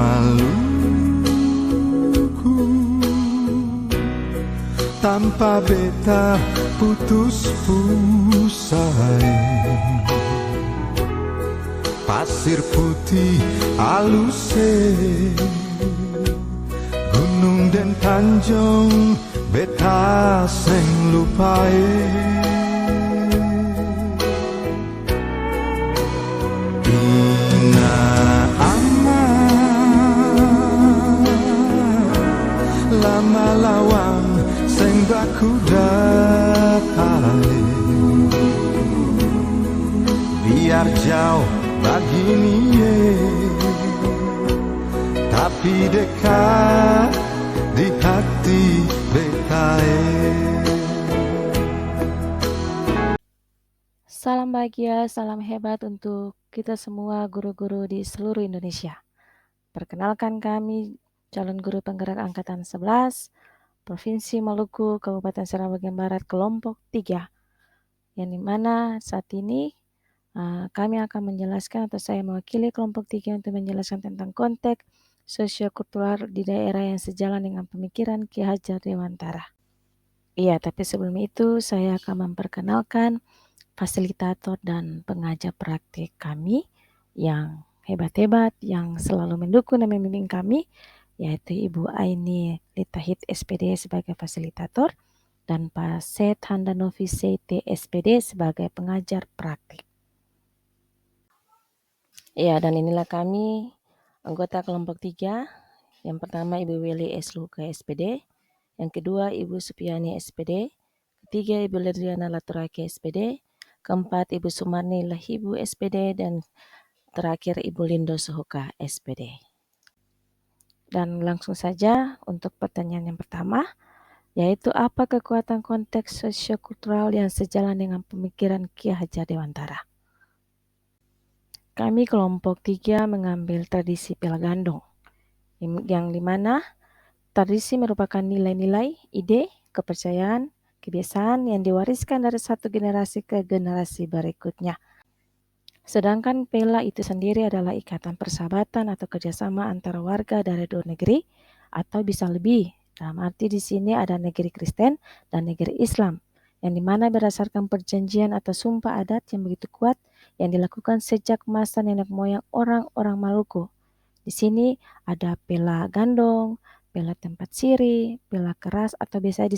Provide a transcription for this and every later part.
Maluku tanpa beta putus pusai, pasir putih aluse, gunung dan tanjung beta seng lupai. Ina ama lama lawang seng baku dapai, biar jauh begini tapi dekat di hati betae. Salam bahagia, salam hebat untuk kita semua guru-guru di seluruh Indonesia. Perkenalkan kami calon guru penggerak Angkatan 11, Provinsi Maluku, Kabupaten Seram Bagian Barat, kelompok 3. Yang dimana saat ini kami akan menjelaskan atau saya mewakili kelompok 3 untuk menjelaskan tentang konteks sosiokultural di daerah yang sejalan dengan pemikiran Ki Hajar Dewantara. Iya, tapi sebelum itu saya akan memperkenalkan fasilitator dan pengajar praktik kami yang hebat-hebat, yang selalu mendukung dan membimbing kami, yaitu Ibu Aini Litahit SPD sebagai fasilitator dan Pak Seth Handanovi CT SPD sebagai pengajar praktik. Ya, dan inilah kami anggota kelompok 3. Yang pertama Ibu Weli S. Luka SPD, yang kedua Ibu Supiani SPD, ketiga Ibu Ledriana Laturake SPD, keempat Ibu Sumarni Lahibu SPD, dan terakhir Ibu Lindo Sohoka SPD. Dan langsung saja untuk pertanyaan yang pertama, yaitu apa kekuatan konteks sosiokultural yang sejalan dengan pemikiran Ki Hajar Dewantara? Kami kelompok 3 mengambil tradisi Pela Gandong, yang dimana tradisi merupakan nilai-nilai, ide, kepercayaan, kebiasaan yang diwariskan dari satu generasi ke generasi berikutnya. Sedangkan Pela itu sendiri adalah ikatan persahabatan atau kerjasama antara warga dari dua negeri atau bisa lebih. Dalam arti di sini ada negeri Kristen dan negeri Islam, yang dimana berdasarkan perjanjian atau sumpah adat yang begitu kuat yang dilakukan sejak masa nenek moyang orang-orang Maluku. Di sini ada Pela Gandong, Pela tempat siri, Pela keras atau biasa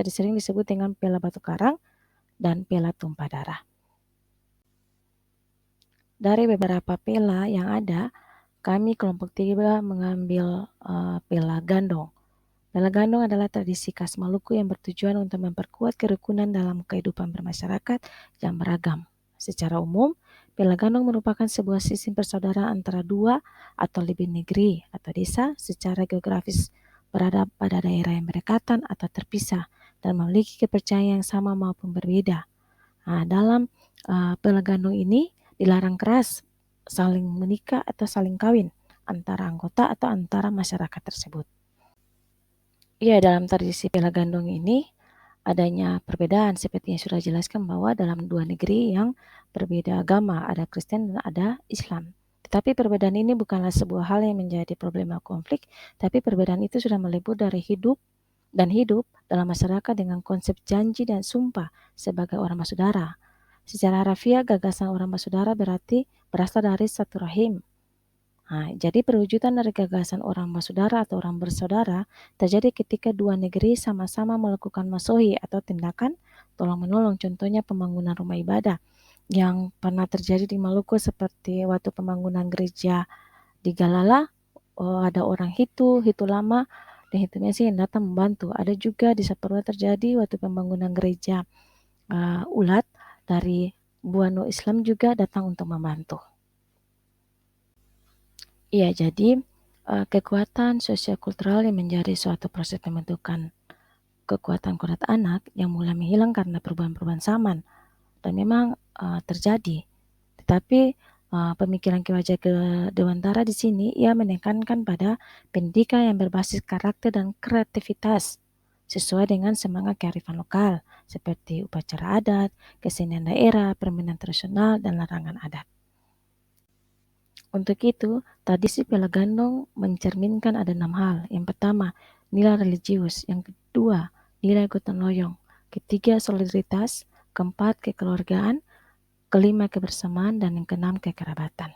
disering disebut dengan Pela batu karang dan Pela tumpah darah. Dari beberapa Pela yang ada, kami kelompok 3 mengambil Pela Gandong. Pela Gandong adalah tradisi khas Maluku yang bertujuan untuk memperkuat kerukunan dalam kehidupan bermasyarakat yang beragam. Secara umum, Pela Gandong merupakan sebuah sistem persaudaraan antara dua atau lebih negeri atau desa secara geografis berada pada daerah yang berdekatan atau terpisah dan memiliki kepercayaan yang sama maupun berbeda. Dalam Pela Gandong ini dilarang keras saling menikah atau saling kawin antara anggota atau antara masyarakat tersebut. Iya, dalam tradisi Pela Gandong ini adanya perbedaan seperti yang sudah jelaskan bahwa dalam dua negeri yang berbeda agama, ada Kristen dan ada Islam. Tetapi perbedaan ini bukanlah sebuah hal yang menjadi problema konflik, tapi perbedaan itu sudah melebur dari hidup dalam masyarakat dengan konsep janji dan sumpah sebagai orang bersaudara. Secara harfiah, gagasan orang bersaudara berarti berasal dari satu rahim. Jadi perwujudan dari gagasan orang bersaudara atau orang bersaudara terjadi ketika dua negeri sama-sama melakukan masohi atau tindakan tolong-menolong, contohnya pembangunan rumah ibadah yang pernah terjadi di Maluku seperti waktu pembangunan gereja di Galala. Ada orang Hitu lama dan Hitu Mesi yang datang membantu. Ada juga di Saparua terjadi waktu pembangunan gereja Ulat, dari Buano Islam juga datang untuk membantu. Iya, jadi kekuatan sosiokultural yang menjadi suatu proses pembentukan kekuatan kodrat anak yang mulai menghilang karena perubahan-perubahan zaman dan memang terjadi. Tetapi pemikiran Ki Hajar Dewantara di sini ia menekankan pada pendidikan yang berbasis karakter dan kreativitas sesuai dengan semangat kearifan lokal seperti upacara adat, kesenian daerah, permainan tradisional, dan larangan adat. Untuk itu, tradisi Pela Gandong mencerminkan ada 6 hal. Yang pertama, nilai religius. Yang kedua, nilai gotong royong. Ketiga, solidaritas. Keempat, kekeluargaan. Kelima, kebersamaan. Dan yang keenam, kekerabatan.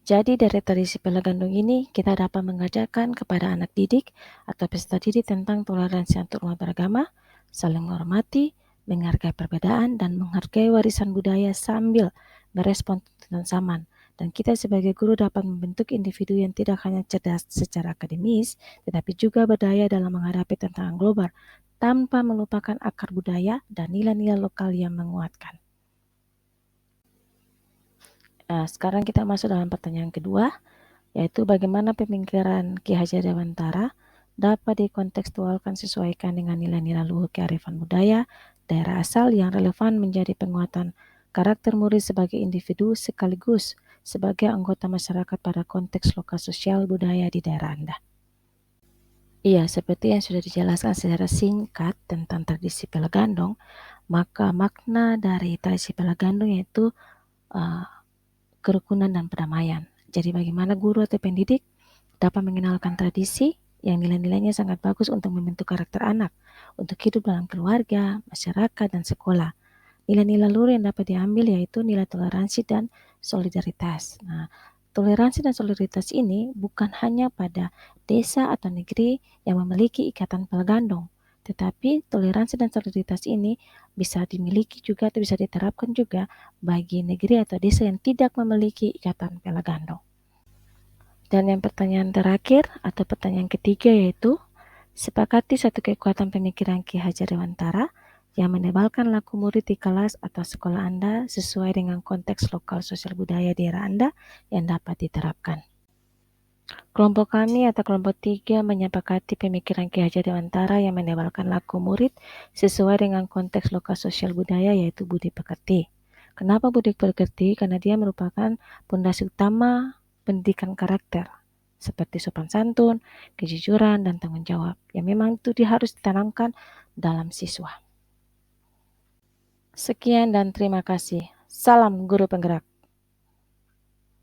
Jadi dari tradisi Pela Gandong ini, kita dapat mengajarkan kepada anak didik atau peserta didik tentang toleransi antarumat beragama, saling menghormati, menghargai perbedaan, dan menghargai warisan budaya sambil merespon tuntutan zaman. Dan kita sebagai guru dapat membentuk individu yang tidak hanya cerdas secara akademis, tetapi juga berdaya dalam menghadapi tantangan global, tanpa melupakan akar budaya dan nilai-nilai lokal yang menguatkan. Nah, sekarang kita masuk dalam pertanyaan kedua, yaitu bagaimana pemikiran Ki Hajar Dewantara dapat dikontekstualkan sesuaikan dengan nilai-nilai luhur kearifan budaya daerah asal yang relevan menjadi penguatan karakter murid sebagai individu sekaligus sebagai anggota masyarakat pada konteks lokal sosial budaya di daerah Anda. Iya, seperti yang sudah dijelaskan secara singkat tentang tradisi Pela Gandong, maka makna dari tradisi Pela Gandong yaitu kerukunan dan perdamaian. Jadi bagaimana guru atau pendidik dapat mengenalkan tradisi yang nilai-nilainya sangat bagus untuk membentuk karakter anak, untuk hidup dalam keluarga, masyarakat, dan sekolah. Nilai-nilai luhur yang dapat diambil yaitu nilai toleransi dan solidaritas. Nah, toleransi dan solidaritas ini bukan hanya pada desa atau negeri yang memiliki ikatan Pela Gandong, tetapi toleransi dan solidaritas ini bisa dimiliki juga atau bisa diterapkan juga bagi negeri atau desa yang tidak memiliki ikatan Pela Gandong. Dan yang pertanyaan terakhir atau pertanyaan ketiga yaitu, sepakati satu kekuatan pemikiran Ki Hajar Dewantara yang menebalkan laku murid di kelas atau sekolah Anda sesuai dengan konteks lokal sosial budaya daerah Anda yang dapat diterapkan. Kelompok kami atau kelompok 3 menyepakati pemikiran Ki Hajar Dewantara yang menebalkan laku murid sesuai dengan konteks lokal sosial budaya yaitu budi pekerti. Kenapa budi pekerti? Karena dia merupakan pondasi utama pendidikan karakter seperti sopan santun, kejujuran, dan tanggung jawab yang memang itu harus ditanamkan dalam siswa. Sekian dan terima kasih. Salam guru penggerak.